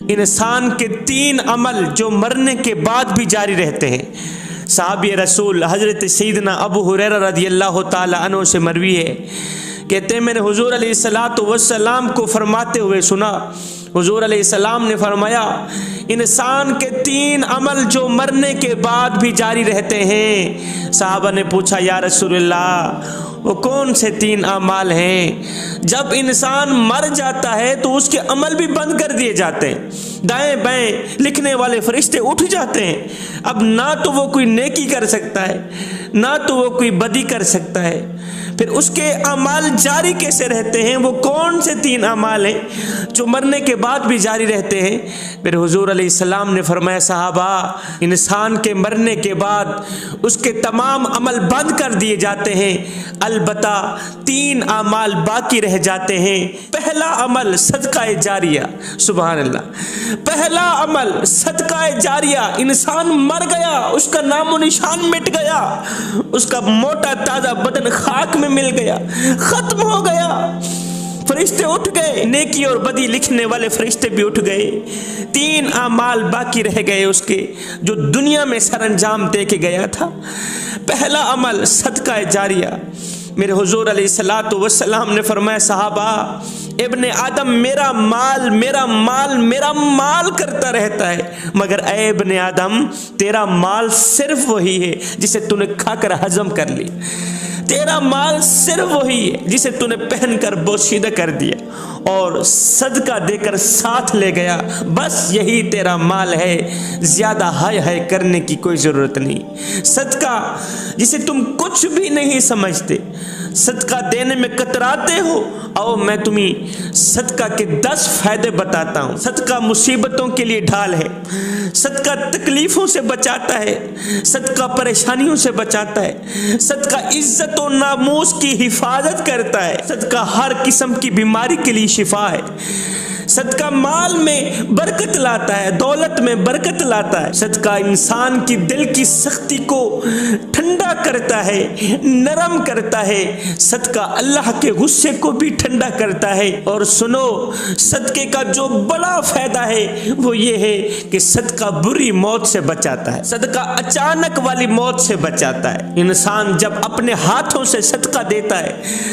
انسان کے 3 عمل جو مرنے کے بعد بھی جاری رہتے ہیں۔ صحابی رسول حضرت سیدنا ابو ہریرہ رضی اللہ تعالی عنہ سے مروی ہے، کہتے ہیں میں نے حضور علیہ الصلوۃ والسلام کو فرماتے ہوئے سنا۔ حضور علیہ السلام نے فرمایا انسان کے 3 عمل جو مرنے کے بعد بھی جاری رہتے ہیں۔ صحابہ نے پوچھا یا رسول اللہ وہ کون سے 3 اعمال ہیں؟ جب انسان مر جاتا ہے تو اس کے عمل بھی بند کر دیے جاتے ہیں، دائیں بائیں لکھنے والے فرشتے اٹھ جاتے ہیں، اب نہ تو وہ کوئی نیکی کر سکتا ہے نہ تو وہ کوئی بدی کر سکتا ہے، پھر اس کے اعمال جاری کیسے رہتے ہیں؟ وہ کون سے 3 اعمال ہیں جو مرنے کے بعد بھی جاری رہتے ہیں؟ پھر حضور علیہ السلام نے فرمایا صحابہ انسان کے مرنے کے بعد اس کے تمام عمل بند کر دیے جاتے ہیں، البتہ 3 اعمال باقی رہ جاتے ہیں۔ پہلا عمل صدقہ جاریہ، سبحان اللہ، پہلا عمل صدقہ جاریہ، انسان مر گیا، اس کا نام و نشان مٹ گیا، اس کا موٹا تازہ بدن خاک میں مل گیا، ختم ہو گیا، فرشتے اٹھ گئے، نیکی اور بدی لکھنے والے فرشتے بھی اٹھ گئے، 3 اعمال باقی رہ گئے اس کے جو دنیا میں سر انجام دے کے گیا تھا۔ پہلا عمل صدقہ جاریہ۔ میرے حضور علیہ الصلوۃ والسلام نے فرمایا صحابہ ابن آدم میرا مال میرا مال میرا مال کرتا رہتا ہے، مگر اے ابن آدم تیرا مال صرف وہی ہے جسے تو نے کھا کر ہضم کر لی، تیرا مال صرف وہی ہے جسے تو نے پہن کر بوسیدہ کر دیا اور صدقہ دے کر ساتھ لے گیا، بس یہی تیرا مال ہے، زیادہ ہائے کرنے کی کوئی ضرورت نہیں۔ صدقہ جسے تم کچھ بھی نہیں سمجھتے، صدقہ دینے میں کتراتے ہو، آؤ میں تمہیں صدقہ کے 10 فائدے بتاتا ہوں۔ صدقہ مصیبتوں کے لیے ڈھال ہے، صدقہ تکلیفوں سے بچاتا ہے، صدقہ پریشانیوں سے بچاتا ہے، صدقہ عزت و ناموس کی حفاظت کرتا ہے، صدقہ ہر قسم کی بیماری کے لیے شفا ہے، صدقہ مال میں برکت لاتا ہے، دولت میں برکت لاتا ہے، صدقہ انسان کی دل کی سختی کو ٹھنڈا کرتا ہے، نرم کرتا ہے، صدقہ اللہ کے غصے کو بھی ٹھنڈا کرتا ہے۔ اور سنو صدقے کا جو بڑا فائدہ ہے وہ یہ ہے کہ صدقہ بری موت سے بچاتا ہے، صدقہ اچانک والی موت سے بچاتا ہے۔ انسان جب اپنے ہاتھوں سے صدقہ دیتا ہے،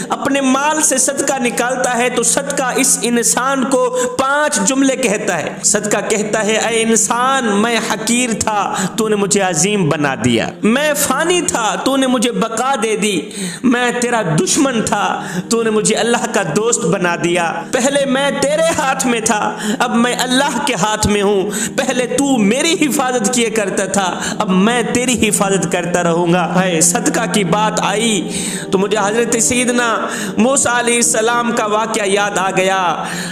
اپنے مال سے صدقہ نکالتا ہے تو صدقہ اس انسان کو 5 جملے کہتا ہے۔ صدقہ کہتا ہے اے انسان میں حقیر تھا تو نے مجھے عظیم بنا دیا، میں فانی تھا تو نے مجھے بقا دے دی، میں تیرا دشمن تھا تو نے مجھے اللہ کا دوست بنا دیا، پہلے میں تیرے ہاتھ میں تھا اب میں اللہ کے ہاتھ میں ہوں، پہلے تو میری حفاظت کیے کرتا تھا اب میں تیری حفاظت کرتا رہوں گا۔ ہے صدقہ کی بات آئی تو مجھے حضرت سیدنا موسیٰ علیہ السلام کا واقعہ یاد آ گیا۔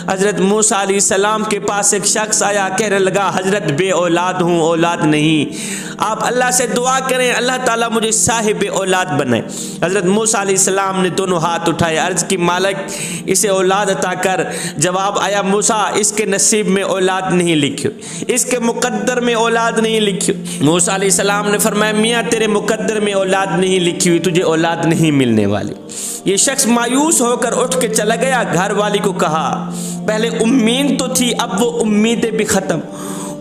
حضرت موسیٰ علیہ السلام کے پاس ایک شخص آیا، کہنے لگا حضرت بے اولاد ہوں، اولاد نہیں، آپ اللہ سے دعا کریں اللہ تعالیٰ مجھے صاحب اولاد بنائے۔ حضرت موسیٰ علیہ السلام نے دونوں ہاتھ اٹھائے، عرض کی مالک اسے اولاد عطا کر۔ جواب آیا موسیٰ اس کے نصیب میں اولاد نہیں لکھی، اس کے مقدر میں اولاد نہیں لکھی۔ موسیٰ علیہ السلام نے فرمایا میاں تیرے مقدر میں اولاد نہیں لکھی ہوئی، تجھے اولاد نہیں ملنے والی۔ یہ شخص مایوس ہو کر اٹھ کے چلا گیا، گھر والی کو کہا پہلے امید تو تھی اب وہ امیدیں بھی ختم،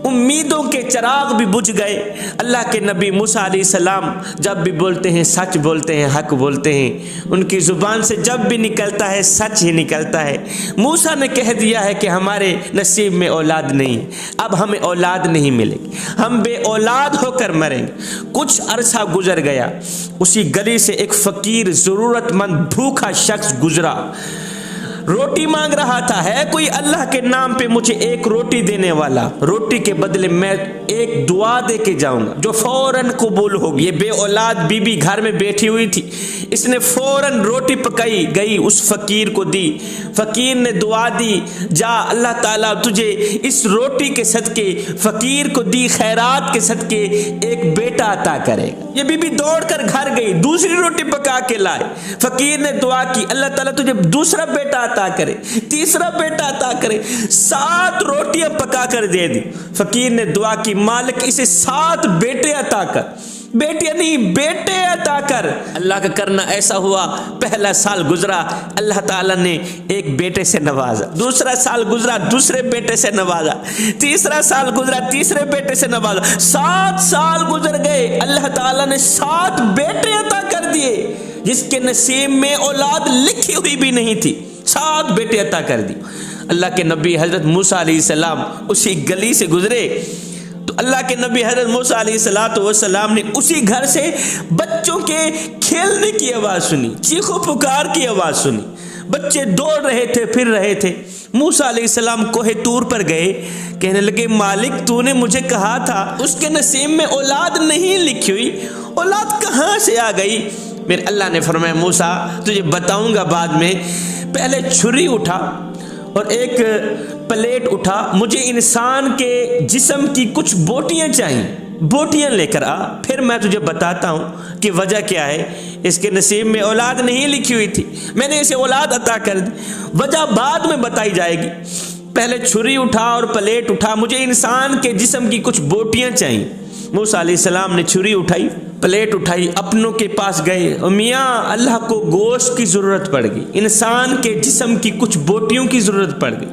امیدوں کے چراغ بھی بجھ گئے۔ اللہ کے نبی موسیٰ علیہ السلام جب بھی بولتے ہیں سچ بولتے ہیں، حق بولتے ہیں، ان کی زبان سے جب بھی نکلتا ہے سچ ہی نکلتا ہے۔ موسیٰ نے کہہ دیا ہے کہ ہمارے نصیب میں اولاد نہیں، اب ہمیں اولاد نہیں ملے گی، ہم بے اولاد ہو کر مریں گے۔ کچھ عرصہ گزر گیا، اسی گلی سے ایک فقیر ضرورت مند بھوکا شخص گزرا، روٹی مانگ رہا تھا، ہے کوئی اللہ کے نام پہ مجھے ایک روٹی دینے والا، روٹی کے بدلے میں ایک دعا دے کے جاؤں گا جو فوراً قبول ہوگی۔ یہ بے اولاد بی بی گھر میں بیٹھی ہوئی تھی، اس نے فوراً روٹی پکائی گئی اس فقیر کو دی، فقیر نے دعا دی جا اللہ تعالیٰ تجھے اس روٹی کے صدقے، فقیر کو دی خیرات کے صدقے ایک بیٹا عطا کرے گا۔ یہ بی بی دوڑ کر گھر گئی، دوسری روٹی پکا کے لائے، فقیر نے دعا کی اللہ تعالیٰ تجھے دوسرا بیٹا عطا کرے، تیسرا بیٹا عطا کرے، 7 روٹیاں پکا کر دے دی۔ فقیر نے دعا کی مالک اسے 7 بیٹے عطا کر، بیٹیاں نہیں بیٹے عطا کر۔ اللہ کا کرنا ایسا ہوا، پہلا سال گزرا اللہ تعالیٰ نے ایک بیٹے سے نوازا، دوسرا سال گزرا دوسرے بیٹے سے نوازا، تیسرا سال گزرا تیسرے بیٹے سے نوازا، 7 سال گزر گئے اللہ تعالیٰ نے 7 بیٹے عطا کر دیے، جس کے نصیب میں اولاد لکھی ہوئی بھی نہیں تھی، 7 بیٹے عطا کر دی۔ اللہ کے نبی حضرت موسیٰ علیہ السلام اسی گلی سے گزرے تو اللہ کے نبی حضرت موسیٰ علیہ السلام نے اسی گھر سے بچوں کے کھیلنے کی آواز سنی، چیخ و پکار کی آواز سنی، بچے دوڑ رہے تھے پھر رہے تھے۔ موسیٰ علیہ السلام کوہ طور پر گئے، کہنے لگے مالک تو نے مجھے کہا تھا اس کے نصیب میں اولاد نہیں لکھی ہوئی، اولاد کہاں سے آ گئی؟ میرے اللہ نے فرمایا موسیٰ تجھے بتاؤں گا بعد میں، پہلے چھری اٹھا اور ایک پلیٹ اٹھا، مجھے انسان کے جسم کی کچھ بوٹیاں چاہیے، بوٹیاں لے کر آ، پھر میں تجھے بتاتا ہوں کہ وجہ کیا ہے۔ اس کے نصیب میں اولاد نہیں لکھی ہوئی تھی، میں نے اسے اولاد عطا کر دی، وجہ بعد میں بتائی جائے گی۔ پہلے چھری اٹھا اور پلیٹ اٹھا، مجھے انسان کے جسم کی کچھ بوٹیاں چاہیے۔ موسیٰ علیہ السلام نے چھری اٹھائی، پلیٹ اٹھائی، اپنوں کے پاس گئے، میاں اللہ کو گوشت کی ضرورت پڑ گئی، انسان کے جسم کی کچھ بوٹیوں کی ضرورت پڑ گئی،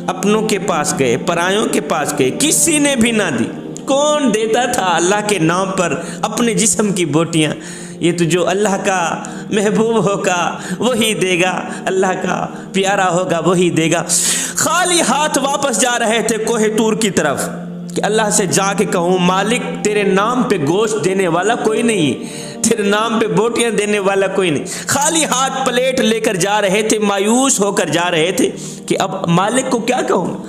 اپنوں کے پاس گئے، پرایوں کے پاس گئے، کسی نے بھی نہ دی۔ کون دیتا تھا اللہ کے نام پر اپنے جسم کی بوٹیاں؟ یہ تو جو اللہ کا محبوب ہوگا وہی دے گا، اللہ کا پیارا ہوگا وہی دے گا۔ خالی ہاتھ واپس جا رہے تھے کوہ طور کی طرف کہ اللہ سے جا کے کہوں مالک تیرے نام پہ گوشت دینے والا کوئی نہیں، تیرے نام پہ بوٹیاں دینے والا کوئی نہیں۔ خالی ہاتھ پلیٹ لے کر جا رہے تھے، مایوس ہو کر جا رہے تھے کہ اب مالک کو کیا کہوں۔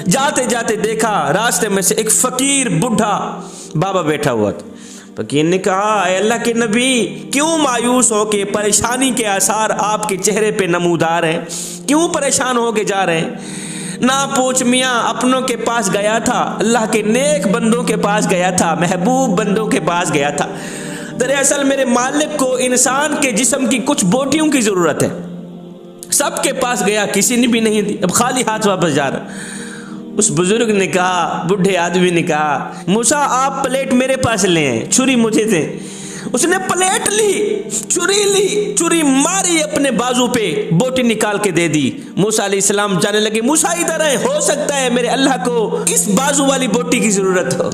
جاتے جاتے دیکھا راستے میں سے ایک فقیر بڈھا بابا بیٹھا ہوا تھا۔ فقیر نے کہا اے اللہ کے نبی کیوں مایوس ہو کے، پریشانی کے آثار آپ کے چہرے پہ نمودار ہیں، کیوں پریشان ہو کے جا رہے ہیں؟ نہ پوچھ میاں، اپنوں کے پاس گیا تھا، اللہ کے نیک بندوں کے پاس گیا تھا، محبوب بندوں کے پاس گیا تھا۔ دراصل میرے مالک کو انسان کے جسم کی کچھ بوٹیوں کی ضرورت ہے، سب کے پاس گیا کسی نے بھی نہیں دی، اب خالی ہاتھ واپس جا رہا۔ اس بزرگ نے کہا، بڈھے آدمی نے کہا موسیٰ آپ پلیٹ میرے پاس لے آئیں، چھری مجھے دیں۔ اس نے پلیٹ لی، چھری ماری اپنے بازو پہ، بوٹی نکال کے دے دی۔ موسیٰ علیہ السلام جانے لگے، موسیٰ ادھر ہے، ہو سکتا ہے میرے اللہ کو اس بازو والی بوٹی کی ضرورت ہو،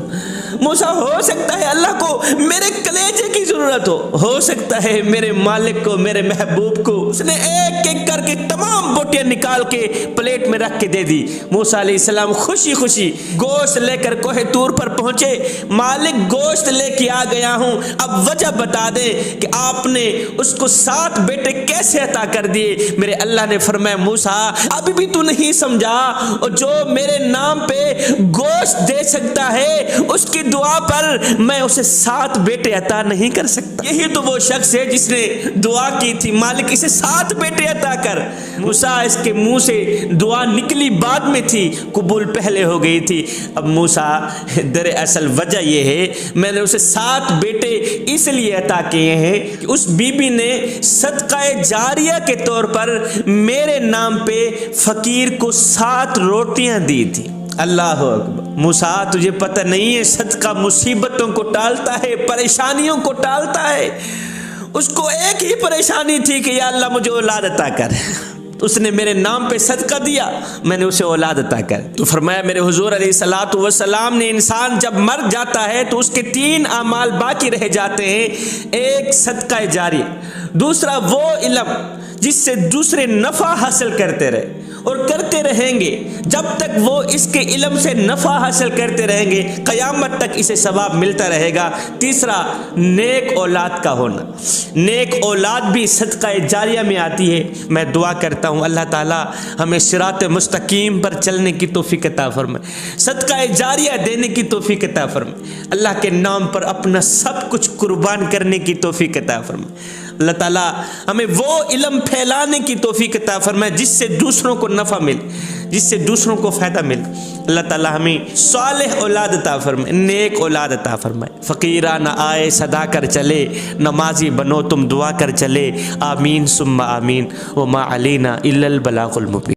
موسیٰ ہو سکتا ہے اللہ کو میرے کلیجے کی ضرورت ہو سکتا ہے میرے مالک کو، میرے محبوب کو۔ اس نے ایک ایک کر کے تمام بوٹیاں نکال کے پلیٹ میں رکھ کے دے دی۔ موسیٰ علیہ السلام خوشی خوشی گوشت لے کر کوہ طور پر پہنچے، مالک گوشت لے کے آ گیا ہوں، اب وجہ بتا دیں کہ آپ نے اس کو 7 بیٹے کیسے عطا کر دیے۔ میرے اللہ نے فرمایا موسیٰ ابھی بھی تو نہیں سمجھا، اور جو میرے نام پہ گوشت دے سکتا ہے اس کی دعا پر میں اسے 7 بیٹے عطا نہیں کر سکتا۔ یہی تو وہ شخص ہے جس نے دعا کی تھی مالک اسے 7 بیٹے عطا کر۔ موسیٰ اس کے منہ سے دعا نکلی بعد میں تھی، قبول پہلے ہو گئی تھی۔ اب موسیٰ دراصل وجہ یہ ہے میں نے اسے 7 بیٹے اس لیے عطا کیے ہیں کہ اس بی بی نے صدقہ جاریہ کے طور پر میرے نام پہ فقیر کو 7 روٹیاں دی تھی۔ اللہ اکبر۔ موسیٰ تجھے پتہ نہیں ہے صدقہ مصیبتوں کو ٹالتا ہے، پریشانیوں کو ٹالتا ہے۔ اس کو ایک ہی پریشانی تھی کہ یا اللہ مجھے اولاد عطا کر، اس نے میرے نام پہ صدقہ دیا، میں نے اسے اولاد عطا کر۔ تو فرمایا میرے حضور علیہ الصلوۃ والسلام نے انسان جب مر جاتا ہے تو اس کے 3 اعمال باقی رہ جاتے ہیں، ایک صدقہ جاریہ، دوسرا وہ علم جس سے دوسرے نفع حاصل کرتے رہے اور کرتے رہیں گے جب تک وہ اس کے علم سے نفع حاصل کرتے رہیں گے، قیامت تک اسے ثواب ملتا رہے گا۔ تیسرا نیک اولاد کا ہونا، نیک اولاد بھی صدقہ جاریہ میں آتی ہے۔ میں دعا کرتا ہوں اللہ تعالی ہمیں صراط مستقیم پر چلنے کی توفیق عطا فرمائے، صدقہ جاریہ دینے کی توفیق عطا فرمائے، اللہ کے نام پر اپنا سب کچھ قربان کرنے کی توفیق عطا فرمائے۔ اللہ تعالیٰ ہمیں وہ علم پھیلانے کی توفیق عطا فرمائے جس سے دوسروں کو نفع ملے، جس سے دوسروں کو فائدہ ملے۔ اللہ تعالیٰ ہمیں صالح اولاد عطا فرمائے، نیک اولاد عطا فرمائے۔ فقیرانہ آئے صدا کر چلے، نمازی بنو تم دعا کر چلے، آمین ثم آمین، وما علینا الا البلاغ المبین۔